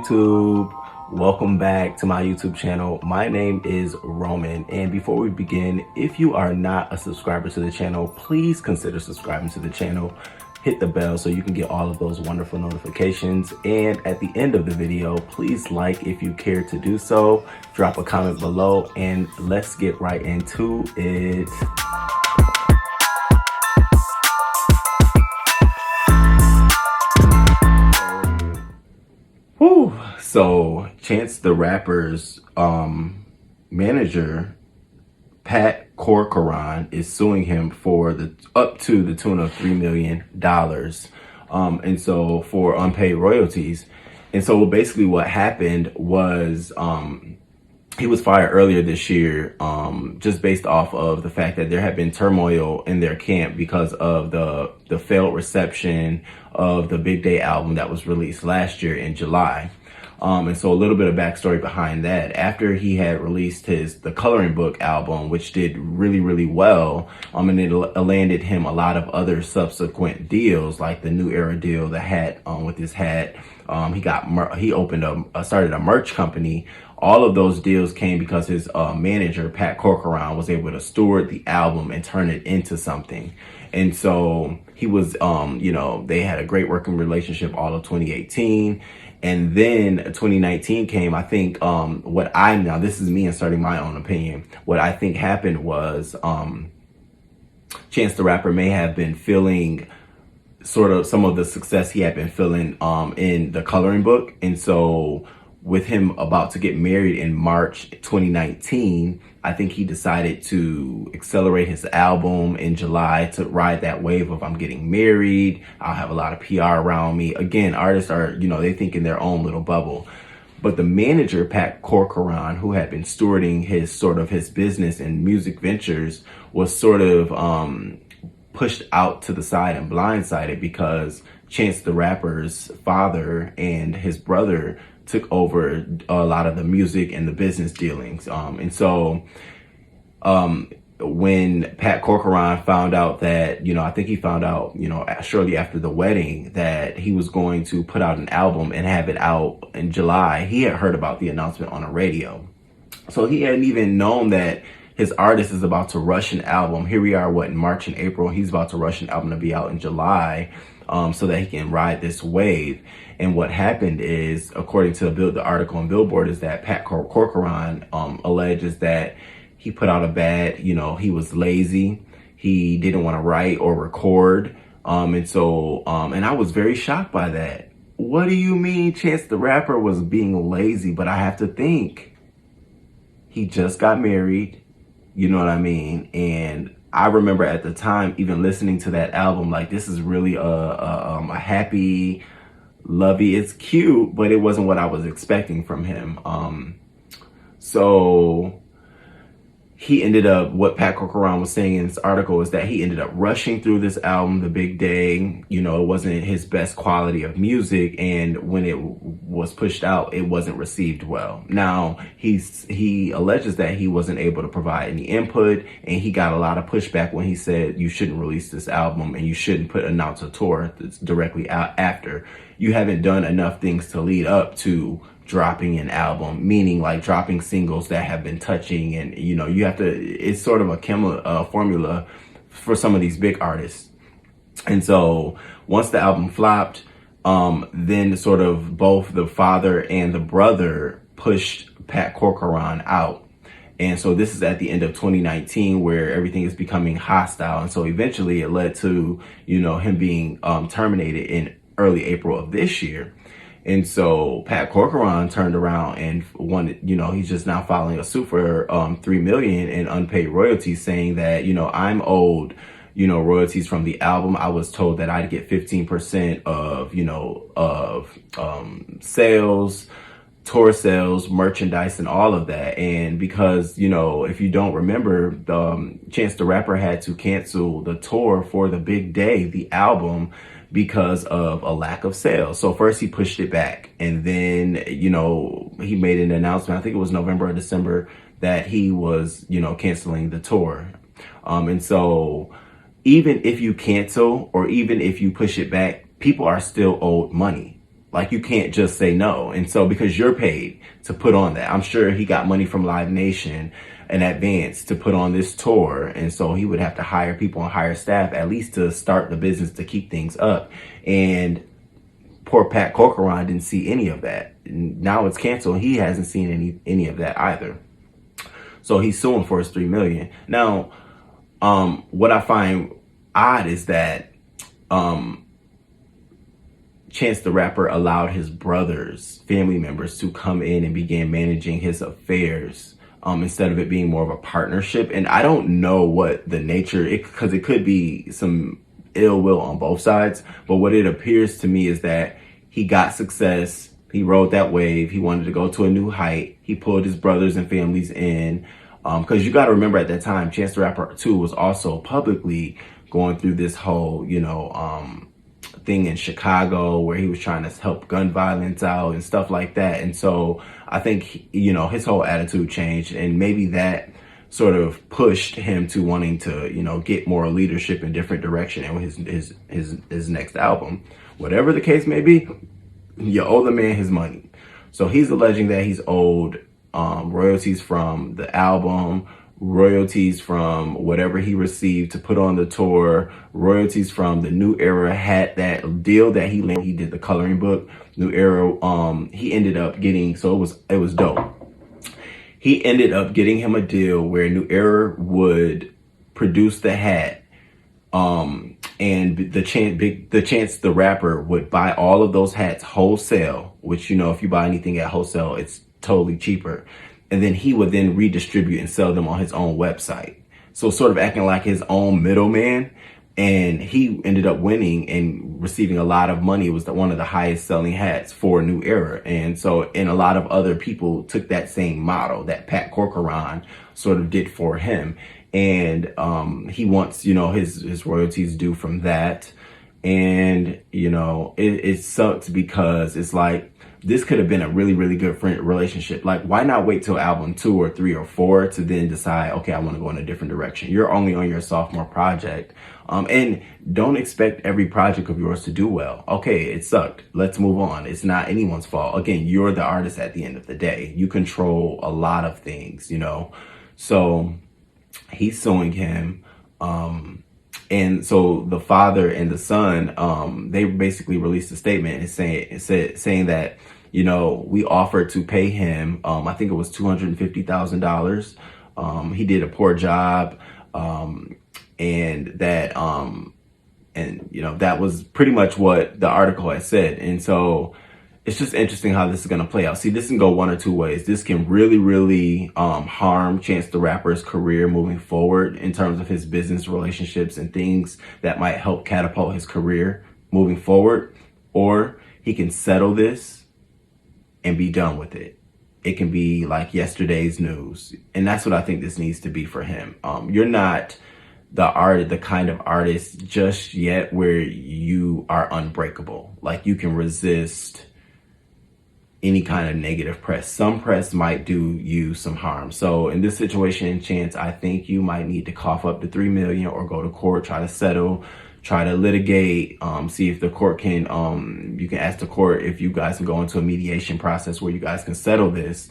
YouTube? Welcome back to my YouTube channel. My name is Roman, and before we begin, if you are not a subscriber to the channel, please consider subscribing to the channel. Hit the bell so you can get all of those wonderful notifications, and at the end of the video, please like if you care to do so, drop a comment below, and let's get right into it. Whew. So Chance the Rapper's manager, Pat Corcoran, is suing him for up to the tune of $3 million, and so for unpaid royalties. And so basically what happened was he was fired earlier this year, just based off of the fact that there had been turmoil in their camp because of the failed reception of the Big Day album that was released last year in July. And so a little bit of backstory behind that. After he had released the Coloring Book album, which did really well, and it landed him a lot of other subsequent deals, like the New Era deal, the hat, with his hat. He started a merch company. All of those deals came because his manager, Pat Corcoran, was able to steward the album and turn it into something. And so he was, they had a great working relationship all of 2018. And then 2019 came. I think now this is me inserting my own opinion. What I think happened was Chance the Rapper may have been feeling sort of some of the success he had been feeling in the Coloring Book. And so with him about to get married in March 2019, I think he decided to accelerate his album in July to ride that wave of I'm getting married, I'll have a lot of PR around me. Again, artists are, they think in their own little bubble. But the manager, Pat Corcoran, who had been stewarding his business and music ventures, was sort of pushed out to the side and blindsided because Chance the Rapper's father and his brother took over a lot of the music and the business dealings. And so when Pat Corcoran found out that, I think he found out, shortly after the wedding, that he was going to put out an album and have it out in July, he had heard about the announcement on the radio. So he hadn't even known that his artist is about to rush an album. Here we are, in March and April, he's about to rush an album to be out in July, so that he can ride this wave. And what happened is, according to the article on Billboard, is that Pat Corcoran alleges that he put out a bad, he was lazy. He didn't want to write or record. And I was very shocked by that. What do you mean Chance the Rapper was being lazy? But I have to think, he just got married. You know what I mean? And I remember at the time even listening to that album, like, this is really a happy, lovey. It's cute, but it wasn't what I was expecting from him. So he ended up, what Pat Corcoran was saying in this article is that he ended up rushing through this album, The Big Day. It wasn't his best quality of music, and when it was pushed out, it wasn't received well. Now, he alleges that he wasn't able to provide any input, and he got a lot of pushback when he said you shouldn't release this album and you shouldn't announce a tour that's directly out after. You haven't done enough things to lead up to dropping an album, meaning like dropping singles that have been touching, and you have to, it's sort of a formula for some of these big artists. And so once the album flopped, then sort of both the father and the brother pushed Pat Corcoran out. And so this is at the end of 2019 where everything is becoming hostile. And so eventually it led to, him being terminated in early April of this year. And so Pat Corcoran turned around and wanted, he's just now filing a suit for $3 million in unpaid royalties, saying that, I'm owed, royalties from the album. I was told that I'd get 15% of sales, tour sales, merchandise, and all of that. And because, if you don't remember, Chance the Rapper had to cancel the tour for the Big Day, the album, because of a lack of sales. So first he pushed it back, and then, he made an announcement, I think it was November or December, that he was, canceling the tour. And so even if you cancel or even if you push it back, people are still owed money. Like, you can't just say no. And so, because you're paid to put on that, I'm sure he got money from Live Nation in advance to put on this tour. And so he would have to hire people and hire staff at least to start the business, to keep things up. And poor Pat Corcoran didn't see any of that. Now it's canceled. He hasn't seen any of that either. So he's suing for his $3 million. Now, what I find odd is that Chance the Rapper allowed his brothers, family members, to come in and begin managing his affairs, instead of it being more of a partnership. And I don't know what the nature, because it could be some ill will on both sides. But what it appears to me is that he got success. He rode that wave. He wanted to go to a new height. He pulled his brothers and families in. Because you got to remember, at that time, Chance the Rapper 2 was also publicly going through this whole, thing in Chicago where he was trying to help gun violence out and stuff like that. And so I think, his whole attitude changed, and maybe that sort of pushed him to wanting to, get more leadership in different direction in his next album. Whatever the case may be, you owe the man his money. So he's alleging that he's owed royalties from the album, royalties from whatever he received to put on the tour, royalties from the New Era hat, that deal that he did the coloring book, New Era. He ended up getting, so it was dope. He ended up getting him a deal where New Era would produce the hat, and the Chance the Rapper would buy all of those hats wholesale, which, if you buy anything at wholesale, it's totally cheaper. And then he would then redistribute and sell them on his own website. So sort of acting like his own middleman. And he ended up winning and receiving a lot of money. It was one of the highest selling hats for New Era. And a lot of other people took that same model that Pat Corcoran sort of did for him. And he wants, his royalties due from that. And, it sucks because it's like, this could have been a really, really good relationship. Like, why not wait till album 2 or 3 or 4 to then decide, okay, I want to go in a different direction? You're only on your sophomore project. And don't expect every project of yours to do well. Okay, it sucked. Let's move on. It's not anyone's fault. Again, you're the artist at the end of the day. You control a lot of things, So he's suing him. And so the father and the son, they basically released a statement saying that, we offered to pay him, I think it was $250,000. He did a poor job. And that, that was pretty much what the article had said. And so it's just interesting how this is going to play out. See, this can go one or two ways. This can really, really harm Chance the Rapper's career moving forward in terms of his business relationships and things that might help catapult his career moving forward. Or he can settle this and be done with it. It can be like yesterday's news. And that's what I think this needs to be for him. You're not the kind of artist just yet where you are unbreakable. Like, you can resist any kind of negative press. Some press might do you some harm. So in this situation, Chance, I think you might need to cough up the $3 million or go to court, try to settle, try to litigate, see if the court can, you can ask the court if you guys can go into a mediation process where you guys can settle this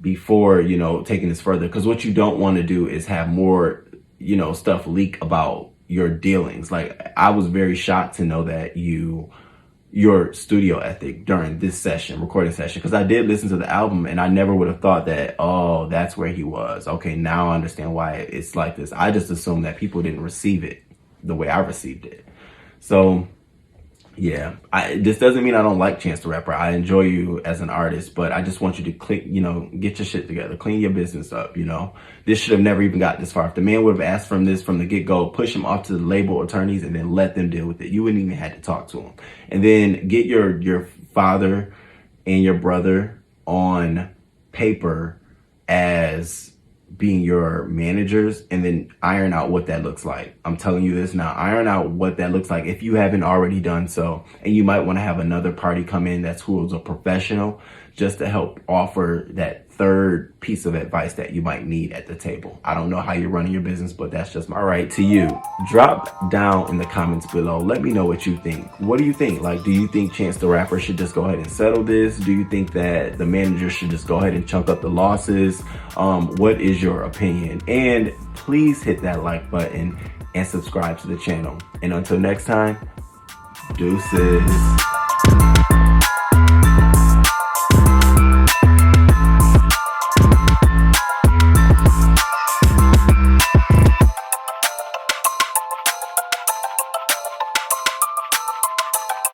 before, taking this further. Because what you don't want to do is have more, stuff leak about your dealings. Like, I was very shocked to know that your studio ethic during this recording session, because I did listen to the album and I never would have thought that, oh, that's where he was. Okay, now I understand why it's like this. I just assumed that people didn't receive it the way I received it. So yeah, this doesn't mean I don't like Chance the Rapper. I enjoy you as an artist, but I just want you to get your shit together, clean your business up. This should have never even got this far. If the man would have asked from this from the get-go, push him off to the label attorneys and then let them deal with it. You wouldn't even have to talk to him. And then get your father and your brother on paper as being your managers, and then iron out what that looks like. I'm telling you this now, iron out what that looks like if you haven't already done so. And you might want to have another party come in who's a professional, just to help offer that third piece of advice that you might need at the table. I don't know how you're running your business, but that's just my right to you. Drop down in the comments below. Let me know what you think. What do you think? Like, do you think Chance the Rapper should just go ahead and settle this? Do you think that the manager should just go ahead and chunk up the losses? What is your opinion? And please hit that like button and subscribe to the channel. And until next time, deuces.